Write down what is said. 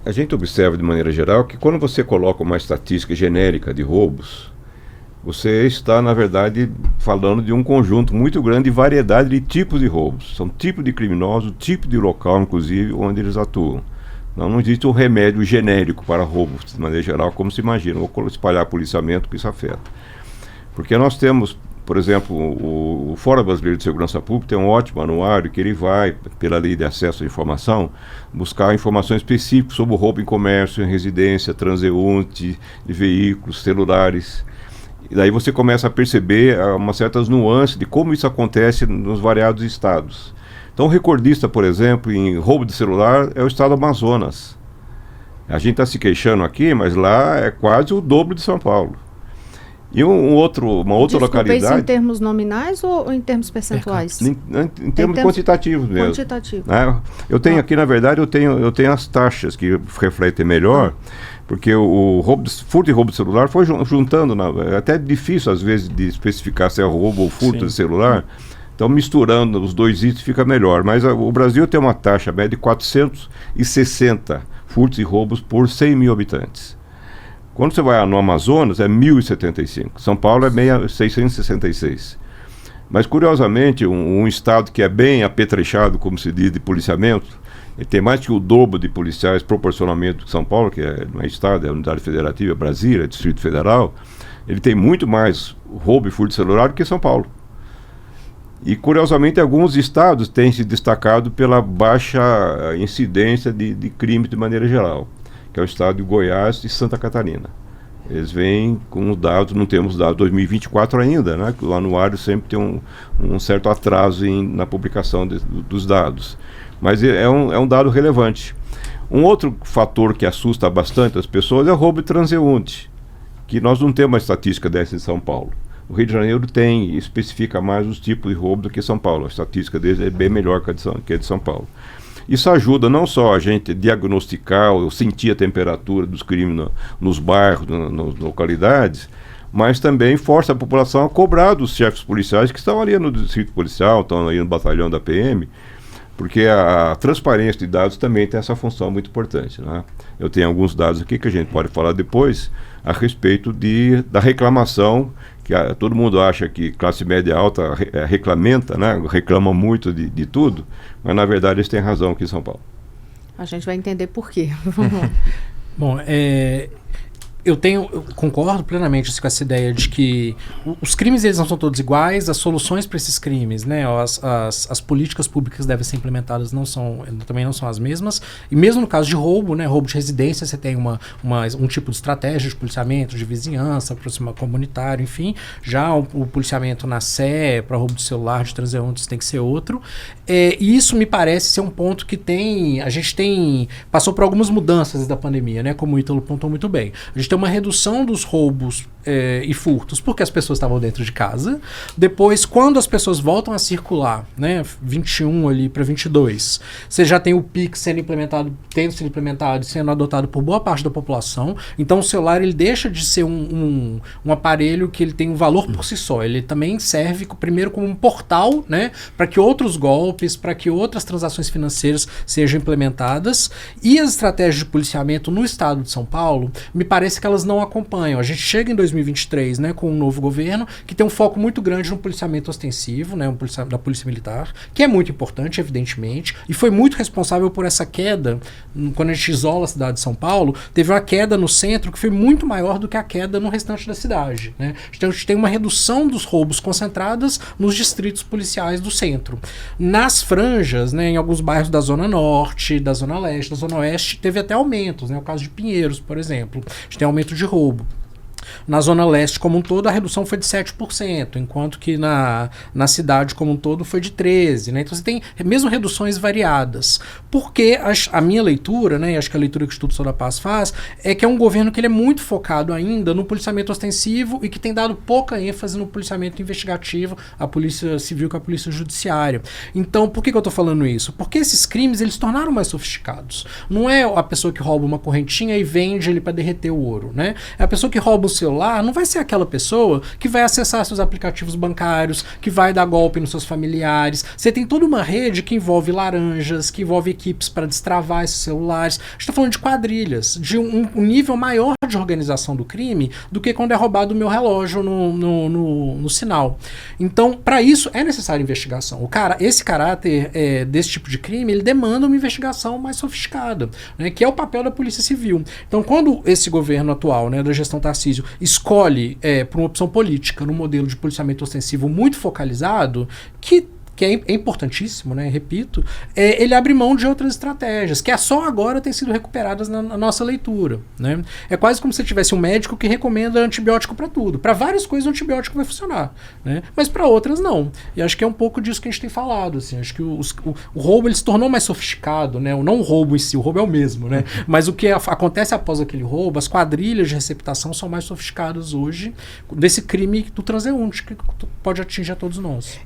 A gente observa de maneira geral que quando você coloca uma estatística genérica de roubos, você está, na verdade, falando de um conjunto muito grande de variedade de tipos de roubos. São tipos de criminosos, tipo de local, inclusive, onde eles atuam. Não existe um remédio genérico para roubos, de maneira geral, como se imagina. Ou espalhar policiamento, que isso afeta. Porque nós temos, por exemplo, o Fórum Brasileiro de Segurança Pública tem um ótimo anuário que ele vai, pela lei de acesso à informação, buscar informações específicas sobre o roubo em comércio, em residência, transeunte, de veículos, celulares. E daí você começa a perceber umas certas nuances de como isso acontece nos variados estados. Então, o recordista, por exemplo, em roubo de celular é o estado do Amazonas. A gente está se queixando aqui, mas lá é quase o dobro de São Paulo. E uma outra localidade... Isso em termos nominais ou em termos percentuais? Em termos quantitativos mesmo. Quantitativo. Eu tenho aqui, na verdade, eu tenho as taxas que refletem melhor, porque o furto e roubo de celular foi juntando, é até difícil às vezes de especificar se é roubo ou furto de celular. Então, misturando os dois itens fica melhor. Mas o Brasil tem uma taxa média de 460 furtos e roubos por 100 mil habitantes. Quando você vai no Amazonas, é 1.075. São Paulo é 666. Mas, curiosamente, um estado que é bem apetrechado, como se diz, de policiamento, ele tem mais que o dobro de policiais proporcionalmente do São Paulo, que não é estado, é unidade federativa, é Brasília, é Distrito Federal. Ele tem muito mais roubo e furto de celular do que São Paulo. E, curiosamente, alguns estados têm se destacado pela baixa incidência de crime de maneira geral, que é o estado de Goiás e Santa Catarina. Eles vêm com os dados, não temos dados 2024 ainda, né? O anuário sempre tem um certo atraso na publicação dos dados. Mas é um dado relevante. Um outro fator que assusta bastante as pessoas é o roubo de transeunte, que nós não temos uma estatística dessa em São Paulo. O Rio de Janeiro tem, especifica mais os tipos de roubo do que São Paulo. A estatística deles é bem melhor que a de São Paulo. Isso ajuda não só a gente diagnosticar ou sentir a temperatura dos crimes nos bairros, nas localidades, mas também força a população a cobrar dos chefes policiais que estão ali no distrito policial, estão ali no batalhão da PM, porque a transparência de dados também tem essa função muito importante, né? Eu tenho alguns dados aqui que a gente pode falar depois a respeito da reclamação, que todo mundo acha que classe média alta reclamenta, né? Reclama muito de tudo, mas na verdade eles têm razão aqui em São Paulo. A gente vai entender por quê. Bom, eu concordo plenamente com essa ideia de que os crimes eles não são todos iguais, as soluções para esses crimes, né, as políticas públicas devem ser implementadas também não são as mesmas, e mesmo no caso de roubo, né, roubo de residência, você tem um tipo de estratégia de policiamento, de vizinhança, aproximar comunitário, enfim, já o policiamento na Sé, para roubo de celular, de transeuntes, tem que ser outro, e isso me parece ser um ponto que a gente passou por algumas mudanças da pandemia, né, como o Ítalo pontuou muito bem. A gente tem uma redução dos roubos e furtos porque as pessoas estavam dentro de casa. Depois, quando as pessoas voltam a circular, né, 21 ali para 22, você já tem o Pix tendo sido implementado e sendo adotado por boa parte da população. Então o celular ele deixa de ser um aparelho que ele tem um valor por si só. Ele também serve primeiro como um portal, né, para que outros golpes, para que outras transações financeiras sejam implementadas. E as estratégias de policiamento no estado de São Paulo, me parece que elas não acompanham. A gente chega em 2023, né, com um novo governo que tem um foco muito grande no policiamento ostensivo, né, da Polícia Militar, que é muito importante, evidentemente, e foi muito responsável por essa queda. Quando a gente isola a cidade de São Paulo, teve uma queda no centro que foi muito maior do que a queda no restante da cidade, né? Então a gente tem uma redução dos roubos concentradas nos distritos policiais do centro. Nas franjas, né, em alguns bairros da Zona Norte, da Zona Leste, da Zona Oeste, teve até aumentos, né? O caso de Pinheiros, por exemplo. A gente tem aumento de roubo. Na Zona Leste como um todo, a redução foi de 7%, enquanto que na cidade como um todo foi de 13%. Né? Então você tem mesmo reduções variadas. Porque a minha leitura, né, e acho que a leitura que o Instituto Sou da Paz faz, é que é um governo que ele é muito focado ainda no policiamento ostensivo e que tem dado pouca ênfase no policiamento investigativo, a Polícia Civil com a Polícia Judiciária. Então, por que eu estou falando isso? Porque esses crimes eles se tornaram mais sofisticados. Não é a pessoa que rouba uma correntinha e vende ele para derreter o ouro. Né? É a pessoa que rouba o celular não vai ser aquela pessoa que vai acessar seus aplicativos bancários, que vai dar golpe nos seus familiares. Você tem toda uma rede que envolve laranjas, que envolve equipes para destravar esses celulares. A gente está falando de quadrilhas, de um nível maior de organização do crime do que quando é roubado o meu relógio no sinal. Então, para isso, é necessária investigação. Esse caráter desse tipo de crime, ele demanda uma investigação mais sofisticada, né, que é o papel da Polícia Civil. Então, quando esse governo atual, né, da gestão Tarcísio, escolhe por uma opção política, num modelo de policiamento ostensivo muito focalizado, que é importantíssimo, né? Repito, ele abre mão de outras estratégias, que só agora têm sido recuperadas na nossa leitura, né? É quase como se tivesse um médico que recomenda antibiótico para tudo. Para várias coisas o antibiótico vai funcionar, né? Mas para outras não. E acho que é um pouco disso que a gente tem falado, assim. Acho que o roubo ele se tornou mais sofisticado, né? Não o roubo em si, o roubo é o mesmo, né? Mas o que acontece após aquele roubo, as quadrilhas de receptação são mais sofisticadas hoje desse crime do transeunte que pode atingir a todos nós.